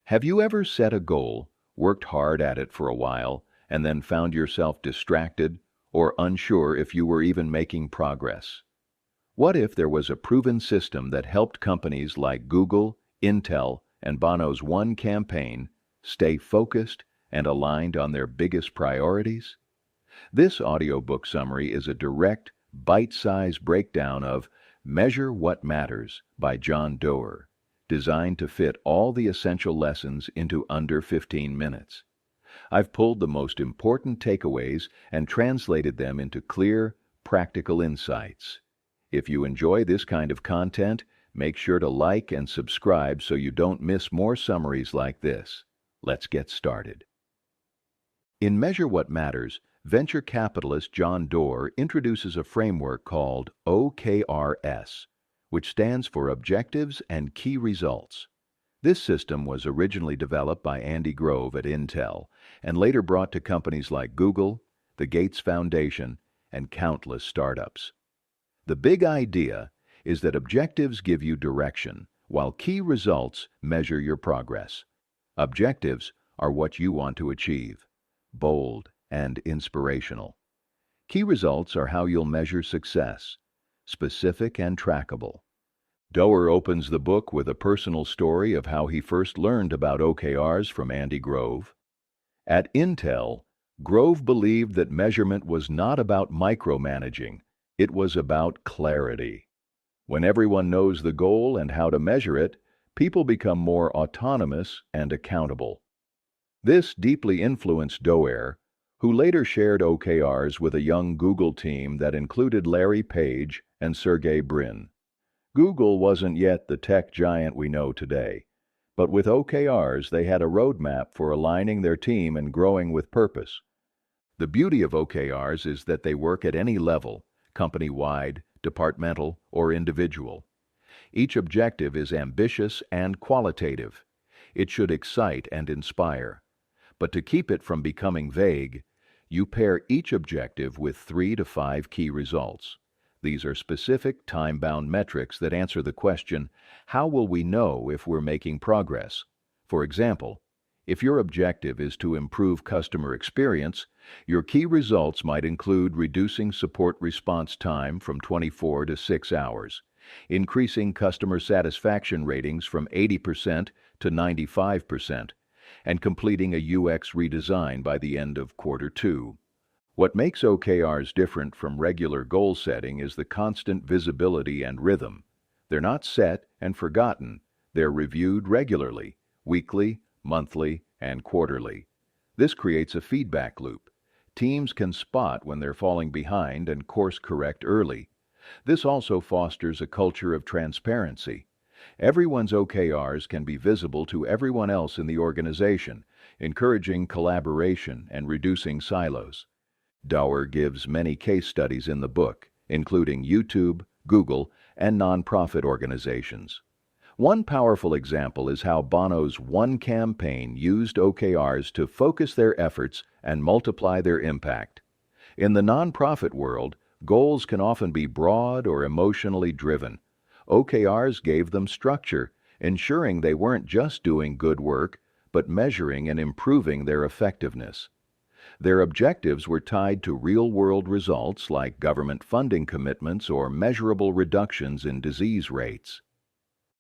Have you ever set a goal, worked hard at it for a while, and then found yourself distracted or unsure if you were even making progress? What if there was a proven system that helped companies like Google, Intel, and Bono's One campaign stay focused and aligned on their biggest priorities? This audiobook summary is a direct, bite-sized breakdown of Measure What Matters by John Doerr, designed to fit all the essential lessons into under 15 minutes. I've pulled the most important takeaways and translated them into clear, practical insights. If you enjoy this kind of content, make sure to like and subscribe so you don't miss more summaries like this. Let's get started. In Measure What Matters, venture capitalist John Doerr introduces a framework called OKRs, which stands for Objectives and Key Results. This system was originally developed by Andy Grove at Intel and later brought to companies like Google, the Gates Foundation, and countless startups. The big idea is that objectives give you direction, while key results measure your progress. Objectives are what you want to achieve, bold and inspirational. Key results are how you'll measure success, specific and trackable. Doerr opens the book with a personal story of how he first learned about OKRs from Andy Grove. At Intel, Grove believed that measurement was not about micromanaging, it was about clarity. When everyone knows the goal and how to measure it, people become more autonomous and accountable. This deeply influenced Doerr, who later shared OKRs with a young Google team that included Larry Page and Sergey Brin. Google wasn't yet the tech giant we know today, but with OKRs they had a roadmap for aligning their team and growing with purpose. The beauty of OKRs is that they work at any level, company-wide, departmental, or individual. Each objective is ambitious and qualitative. It should excite and inspire. But to keep it from becoming vague, you pair each objective with 3 to 5 key results. These are specific, time-bound metrics that answer the question, how will we know if we're making progress? For example, if your objective is to improve customer experience, your key results might include reducing support response time from 24 to 6 hours, increasing customer satisfaction ratings from 80% to 95%, and completing a UX redesign by the end of Quarter 2. What makes OKRs different from regular goal setting is the constant visibility and rhythm. They're not set and forgotten. They're reviewed regularly, weekly, monthly, and quarterly. This creates a feedback loop. Teams can spot when they're falling behind and course correct early. This also fosters a culture of transparency. Everyone's OKRs can be visible to everyone else in the organization, encouraging collaboration and reducing silos. Doerr gives many case studies in the book, including YouTube, Google, and nonprofit organizations. One powerful example is how Bono's One campaign used OKRs to focus their efforts and multiply their impact. In the nonprofit world, goals can often be broad or emotionally driven. OKRs gave them structure, ensuring they weren't just doing good work, but measuring and improving their effectiveness. Their objectives were tied to real-world results like government funding commitments or measurable reductions in disease rates.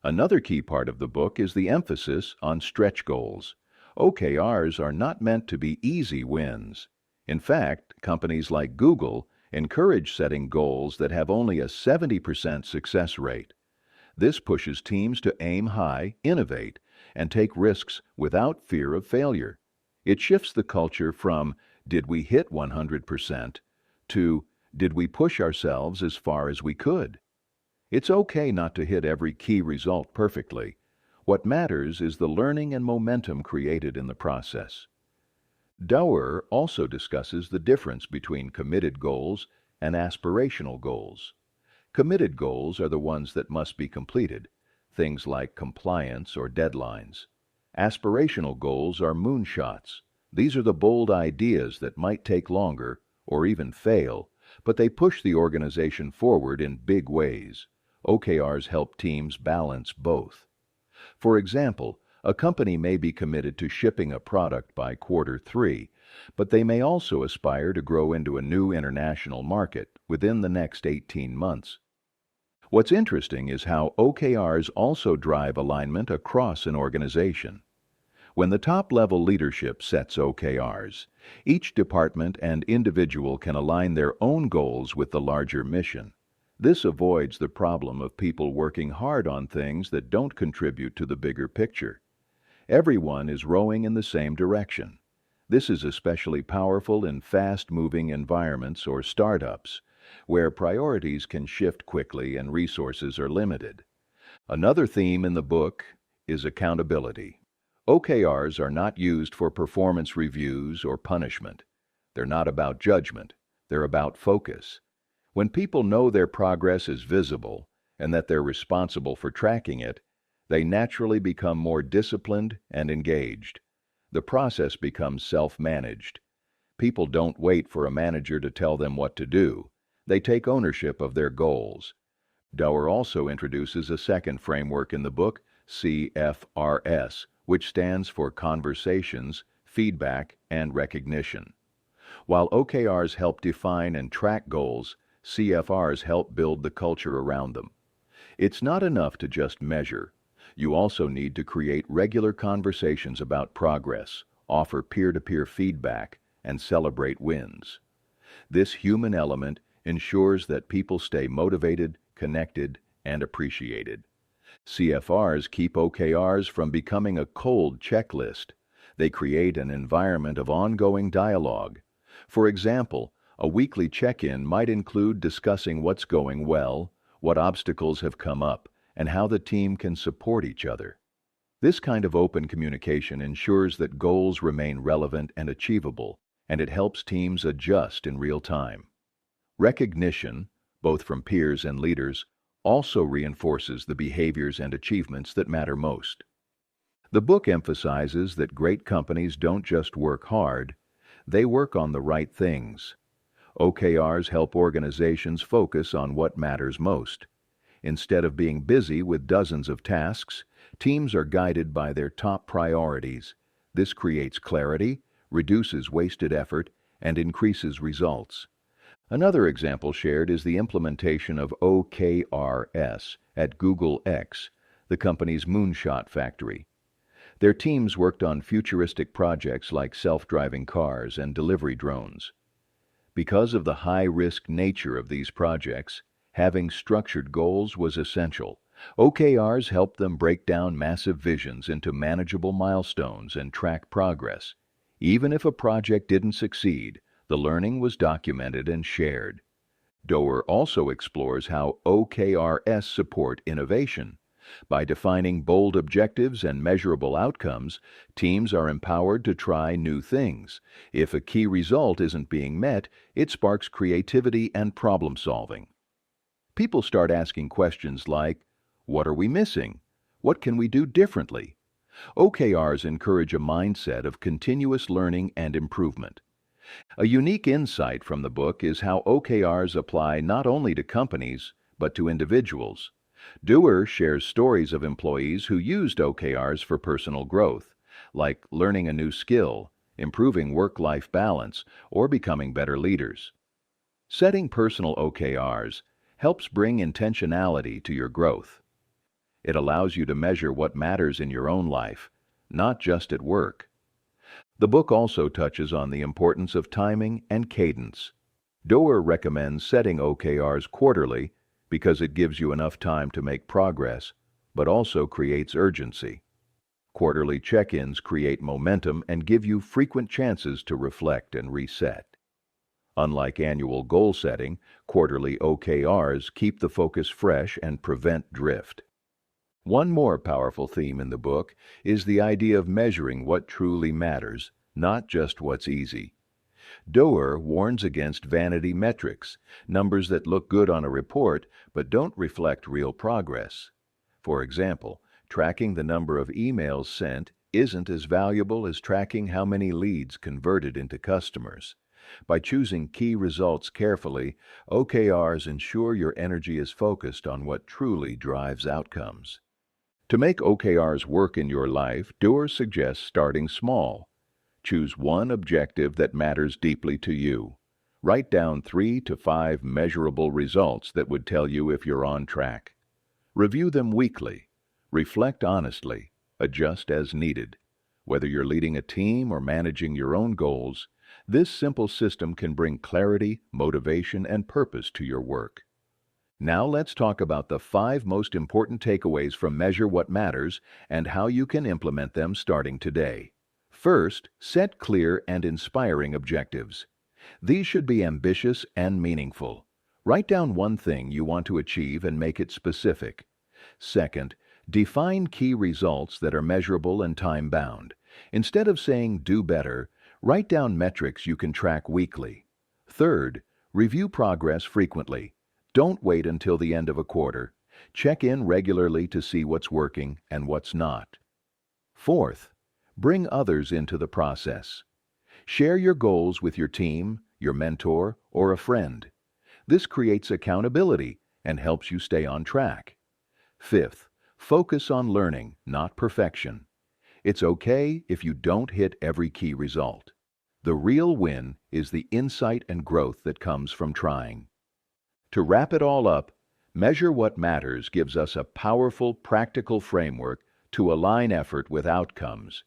Another key part of the book is the emphasis on stretch goals. OKRs are not meant to be easy wins. In fact, companies like Google encourage setting goals that have only a 70% success rate. This pushes teams to aim high, innovate, and take risks without fear of failure. It shifts the culture from, did we hit 100%, to, did we push ourselves as far as we could? It's okay not to hit every key result perfectly. What matters is the learning and momentum created in the process. Doerr also discusses the difference between committed goals and aspirational goals. Committed goals are the ones that must be completed, things like compliance or deadlines. Aspirational goals are moonshots. These are the bold ideas that might take longer or even fail, but they push the organization forward in big ways. OKRs help teams balance both. For example, A company may be committed to shipping a product by Q3, but they may also aspire to grow into a new international market within the next 18 months. What's interesting is how OKRs also drive alignment across an organization. When the top-level leadership sets OKRs, each department and individual can align their own goals with the larger mission. This avoids the problem of people working hard on things that don't contribute to the bigger picture. Everyone is rowing in the same direction. This is especially powerful in fast-moving environments or startups, where priorities can shift quickly and resources are limited. Another theme in the book is accountability. OKRs are not used for performance reviews or punishment. They're not about judgment. They're about focus. When people know their progress is visible and that they're responsible for tracking it, they naturally become more disciplined and engaged. The process becomes self-managed. People don't wait for a manager to tell them what to do. They take ownership of their goals. Doerr also introduces a second framework in the book, CFRs, which stands for conversations, feedback, and recognition. While OKRs help define and track goals, CFRs help build the culture around them. It's not enough to just measure. You also need to create regular conversations about progress, offer peer-to-peer feedback, and celebrate wins. This human element ensures that people stay motivated, connected, and appreciated. CFRs keep OKRs from becoming a cold checklist. They create an environment of ongoing dialogue. For example, a weekly check-in might include discussing what's going well, what obstacles have come up, and how the team can support each other. This kind of open communication ensures that goals remain relevant and achievable, and it helps teams adjust in real time. Recognition, both from peers and leaders, also reinforces the behaviors and achievements that matter most. The book emphasizes that great companies don't just work hard, they work on the right things. OKRs help organizations focus on what matters most. Instead of being busy with dozens of tasks, teams are guided by their top priorities. This creates clarity, reduces wasted effort, and increases results. Another example shared is the implementation of OKRs at Google X, the company's moonshot factory. Their teams worked on futuristic projects like self-driving cars and delivery drones. Because of the high-risk nature of these projects, having structured goals was essential. OKRs helped them break down massive visions into manageable milestones and track progress. Even if a project didn't succeed, the learning was documented and shared. Doerr also explores how OKRs support innovation. By defining bold objectives and measurable outcomes, teams are empowered to try new things. If a key result isn't being met, it sparks creativity and problem solving. People start asking questions like, what are we missing? What can we do differently? OKRs encourage a mindset of continuous learning and improvement. A unique insight from the book is how OKRs apply not only to companies, but to individuals. Doerr shares stories of employees who used OKRs for personal growth, like learning a new skill, improving work-life balance, or becoming better leaders. Setting personal OKRs helps bring intentionality to your growth. It allows you to measure what matters in your own life, not just at work. The book also touches on the importance of timing and cadence. Doerr recommends setting OKRs quarterly because it gives you enough time to make progress, but also creates urgency. Quarterly check-ins create momentum and give you frequent chances to reflect and reset. Unlike annual goal setting, quarterly OKRs keep the focus fresh and prevent drift. One more powerful theme in the book is the idea of measuring what truly matters, not just what's easy. Doerr warns against vanity metrics, numbers that look good on a report but don't reflect real progress. For example, tracking the number of emails sent isn't as valuable as tracking how many leads converted into customers. By choosing key results carefully, OKRs ensure your energy is focused on what truly drives outcomes. To make OKRs work in your life, Doerr suggests starting small. Choose one objective that matters deeply to you. Write down 3 to 5 measurable results that would tell you if you're on track. Review them weekly. Reflect honestly. Adjust as needed. Whether you're leading a team or managing your own goals, this simple system can bring clarity, motivation, and purpose to your work. Now let's talk about the 5 most important takeaways from Measure What Matters and how you can implement them starting today. First, set clear and inspiring objectives. These should be ambitious and meaningful. Write down one thing you want to achieve and make it specific. Second, define key results that are measurable and time-bound. Instead of saying "do better," write down metrics you can track weekly. Third, review progress frequently. Don't wait until the end of a quarter. Check in regularly to see what's working and what's not. Fourth, bring others into the process. Share your goals with your team, your mentor, or a friend. This creates accountability and helps you stay on track. Fifth, focus on learning, not perfection. It's okay if you don't hit every key result. The real win is the insight and growth that comes from trying. To wrap it all up, Measure What Matters gives us a powerful, practical framework to align effort with outcomes.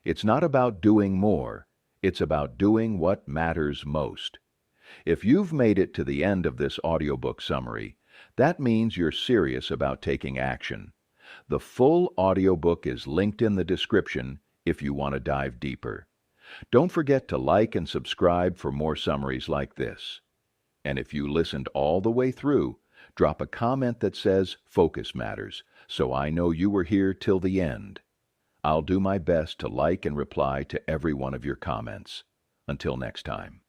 It's not about doing more, it's about doing what matters most. If you've made it to the end of this audiobook summary, that means you're serious about taking action. The full audiobook is linked in the description if you want to dive deeper. Don't forget to like and subscribe for more summaries like this. And if you listened all the way through, drop a comment that says "Focus Matters," so I know you were here till the end. I'll do my best to like and reply to every one of your comments. Until next time.